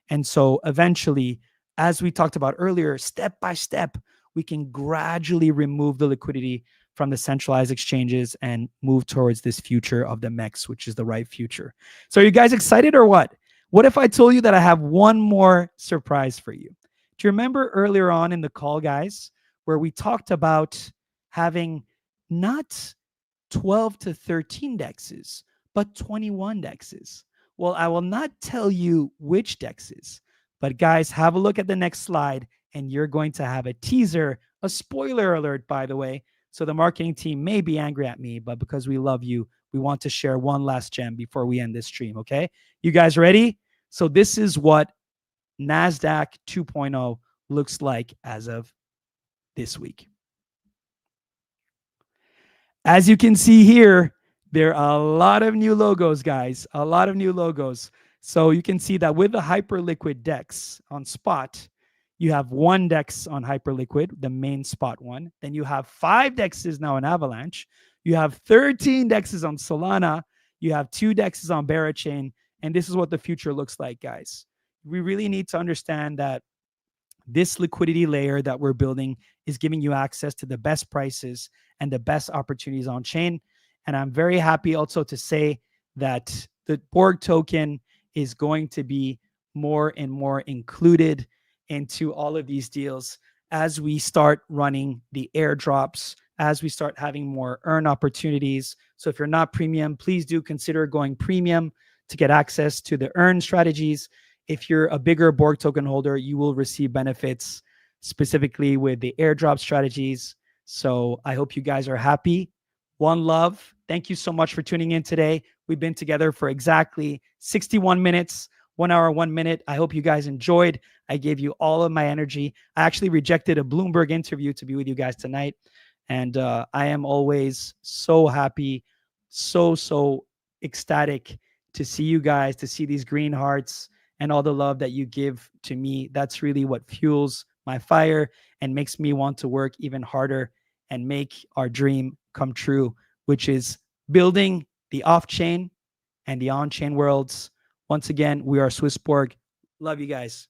And so eventually, as we talked about earlier, step by step, we can gradually remove the liquidity from the centralized exchanges and move towards this future of the MEX, which is the right future. So are you guys excited or what? What if I told you that I have one more surprise for you? Do you remember earlier on in the call, guys, where we talked about having not 12 to 13 DEXs, but 21 DEXs? Well, I will not tell you which DEXs, but guys, have a look at the next slide and you're going to have a teaser, a spoiler alert, by the way. So the marketing team may be angry at me, but because we love you, we want to share one last gem before we end this stream, okay? You guys ready? So this is what NASDAQ 2.0 looks like as of this week. As you can see here, there are a lot of new logos, guys, a lot of new logos. So you can see that with the Hyperliquid DEX on spot, you have one DEX on Hyperliquid, the main spot one. Then you have 5 DEXs now on Avalanche. You have 13 DEXs on Solana. You have 2 DEXs on Berachain. And this is what the future looks like, guys. We really need to understand that this liquidity layer that we're building is giving you access to the best prices and the best opportunities on chain. And I'm very happy also to say that the BORG token is going to be more and more included into all of these deals as we start running the airdrops, as we start having more earn opportunities. So if you're not premium, please do consider going premium to get access to the earn strategies. If you're a bigger Borg token holder, you will receive benefits specifically with the airdrop strategies. So I hope you guys are happy. One love. Thank you so much for tuning in today. We've been together for exactly 61 minutes, 1 hour, 1 minute. I hope you guys enjoyed. I gave you all of my energy. I actually rejected a Bloomberg interview to be with you guys tonight. And I am always so happy, so ecstatic to see you guys, to see these green hearts and all the love that you give to me. That's really what fuels my fire and makes me want to work even harder and make our dream come true, which is building the off-chain and the on-chain worlds. Once again, we are SwissBorg. Love you guys.